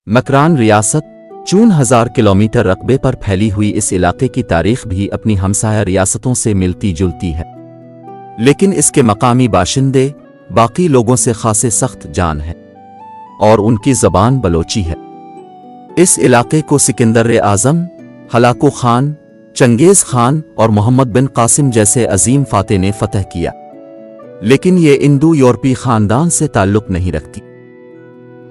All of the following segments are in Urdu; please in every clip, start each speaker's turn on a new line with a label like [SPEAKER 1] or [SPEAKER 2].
[SPEAKER 1] مکران ریاست 4000 کلومیٹر رقبے پر پھیلی ہوئی اس علاقے کی تاریخ بھی اپنی ہمسایہ ریاستوں سے ملتی جلتی ہے، لیکن اس کے مقامی باشندے باقی لوگوں سے خاصے سخت جان ہیں اور ان کی زبان بلوچی ہے۔ اس علاقے کو سکندر اعظم، ہلاکو خان، چنگیز خان اور محمد بن قاسم جیسے عظیم فاتح نے فتح کیا، لیکن یہ انڈو یورپی خاندان سے تعلق نہیں رکھتی۔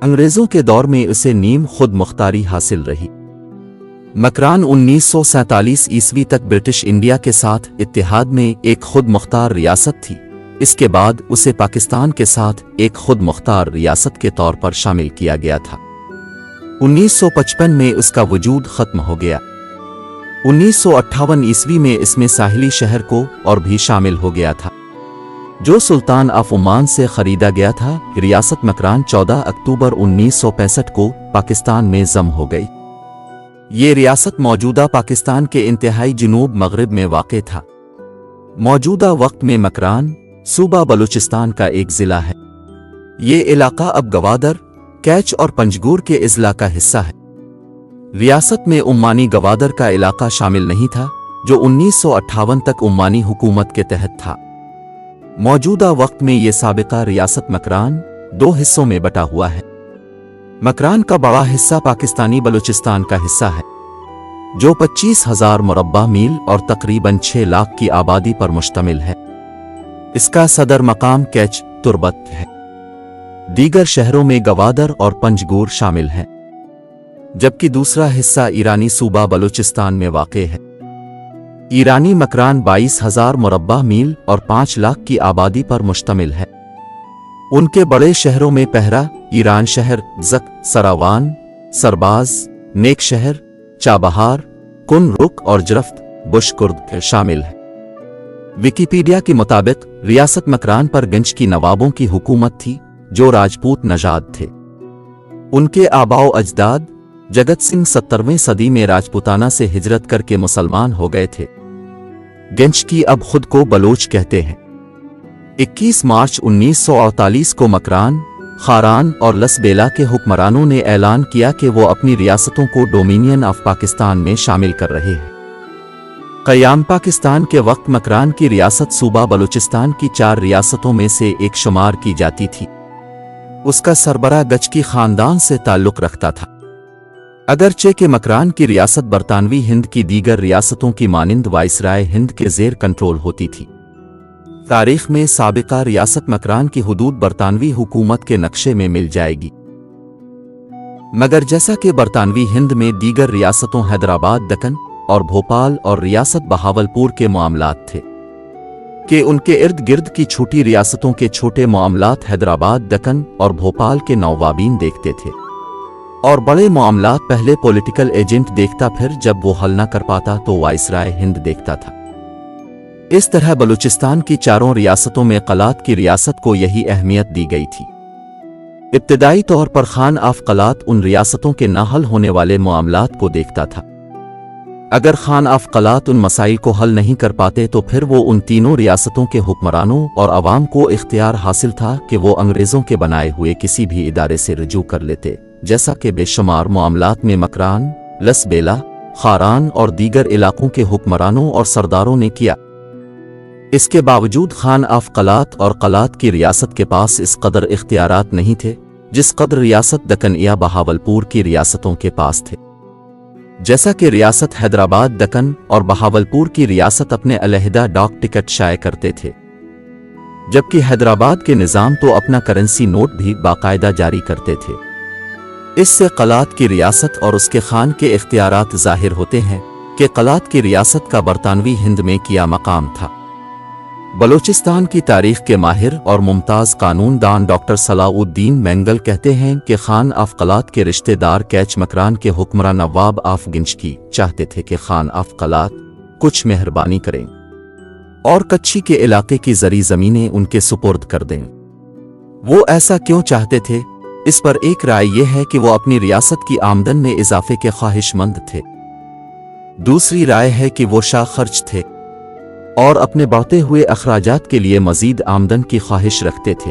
[SPEAKER 1] انگریزوں کے دور میں اسے نیم خود مختاری حاصل رہی۔ مکران 1947 عیسوی تک برٹش انڈیا کے ساتھ اتحاد میں ایک خود مختار ریاست تھی، اس کے بعد اسے پاکستان کے ساتھ ایک خود مختار ریاست کے طور پر شامل کیا گیا تھا۔ 1955 میں اس کا وجود ختم ہو گیا۔ 1958 عیسوی میں اس میں ساحلی شہر کو اور بھی شامل ہو گیا تھا، جو سلطان آف عمان سے خریدا گیا تھا۔ ریاست مکران 14 اکتوبر 1965 کو پاکستان میں ضم ہو گئی۔ یہ ریاست موجودہ پاکستان کے انتہائی جنوب مغرب میں واقع تھا۔ موجودہ وقت میں مکران صوبہ بلوچستان کا ایک ضلع ہے۔ یہ علاقہ اب گوادر، کیچ اور پنجگور کے اضلاع کا حصہ ہے۔ ریاست میں عمانی گوادر کا علاقہ شامل نہیں تھا، جو 1958 تک عمانی حکومت کے تحت تھا۔ موجودہ وقت میں یہ سابقہ ریاست مکران 2 حصوں میں بٹا ہوا ہے۔ مکران کا بڑا حصہ پاکستانی بلوچستان کا حصہ ہے، جو 25,000 مربع میل اور تقریباً 6 لاکھ کی آبادی پر مشتمل ہے۔ اس کا صدر مقام کیچ تربت ہے۔ دیگر شہروں میں گوادر اور پنجگور شامل ہیں، جبکہ دوسرا حصہ ایرانی صوبہ بلوچستان میں واقع ہے۔ ایرانی مکران 22,000 مربع میل اور 5 لاکھ کی آبادی پر مشتمل ہے۔ ان کے بڑے شہروں میں پہرا، ایران شہر، زک، سراوان، سرباز، نیک شہر، چابہار، کن رک اور جرفت بشکرد شامل ہیں۔ ویکیپیڈیا کے مطابق ریاست مکران پر گنج کی نوابوں کی حکومت تھی، جو راجپوت نژاد تھے۔ ان کے آباء و اجداد جگت سنگھ 17ویں صدی میں راجپوتانہ سے ہجرت کر کے مسلمان ہو گئے تھے۔ گنج کی اب خود کو بلوچ کہتے ہیں۔ 21 مارچ 1948 کو مکران، خاران اور لسبیلا کے حکمرانوں نے اعلان کیا کہ وہ اپنی ریاستوں کو ڈومینین آف پاکستان میں شامل کر رہے ہیں۔ قیام پاکستان کے وقت مکران کی ریاست صوبہ بلوچستان کی 4 ریاستوں میں سے ایک شمار کی جاتی تھی۔ اس کا سربراہ گچکی خاندان سے تعلق رکھتا تھا، اگرچہ کہ مکران کی ریاست برطانوی ہند کی دیگر ریاستوں کی مانند وائسرائے ہند کے زیر کنٹرول ہوتی تھی۔ تاریخ میں سابقہ ریاست مکران کی حدود برطانوی حکومت کے نقشے میں مل جائے گی، مگر جیسا کہ برطانوی ہند میں دیگر ریاستوں حیدرآباد، دکن اور بھوپال اور ریاست بہاولپور کے معاملات تھے، کہ ان کے ارد گرد کی چھوٹی ریاستوں کے چھوٹے معاملات حیدرآباد، دکن اور بھوپال کے نوابین دیکھتے تھے، اور بڑے معاملات پہلے پولیٹیکل ایجنٹ دیکھتا، پھر جب وہ حل نہ کر پاتا تو وائسرائے ہند دیکھتا تھا۔ اس طرح بلوچستان کی 4 ریاستوں میں قلات کی ریاست کو یہی اہمیت دی گئی تھی۔ ابتدائی طور پر خان آف قلات ان ریاستوں کے نہ حل ہونے والے معاملات کو دیکھتا تھا۔ اگر خان آف قلات ان مسائل کو حل نہیں کر پاتے تو پھر وہ ان تینوں ریاستوں کے حکمرانوں اور عوام کو اختیار حاصل تھا کہ وہ انگریزوں کے بنائے ہوئے کسی بھی ادارے سے رجوع کر لیتے، جیسا کہ بے شمار معاملات میں مکران، لسبیلا، خاران اور دیگر علاقوں کے حکمرانوں اور سرداروں نے کیا۔ اس کے باوجود خان آف قلات اور قلات کی ریاست کے پاس اس قدر اختیارات نہیں تھے جس قدر ریاست دکن یا بہاولپور کی ریاستوں کے پاس تھے۔ جیسا کہ ریاست حیدرآباد، دکن اور بہاولپور کی ریاست اپنے علیحدہ ڈاک ٹکٹ شائع کرتے تھے، جبکہ حیدرآباد کے نظام تو اپنا کرنسی نوٹ بھی باقاعدہ جاری کرتے تھے۔ اس سے قلات کی ریاست اور اس کے خان کے اختیارات ظاہر ہوتے ہیں کہ قلات کی ریاست کا برطانوی ہند میں کیا مقام تھا۔ بلوچستان کی تاریخ کے ماہر اور ممتاز قانون دان ڈاکٹر صلاح الدین مینگل کہتے ہیں کہ خان آف قلات کے رشتہ دار کیچ مکران کے حکمراں نواب آف گنج کی چاہتے تھے کہ خان آف قلات کچھ مہربانی کریں اور کچھی کے علاقے کی زرعی زمینیں ان کے سپرد کر دیں۔ وہ ایسا کیوں چاہتے تھے؟ اس پر ایک رائے یہ ہے کہ وہ اپنی ریاست کی آمدن میں اضافے کے خواہش مند تھے۔ دوسری رائے ہے کہ وہ شاہ خرچ تھے اور اپنے بڑھتے ہوئے اخراجات کے لیے مزید آمدن کی خواہش رکھتے تھے۔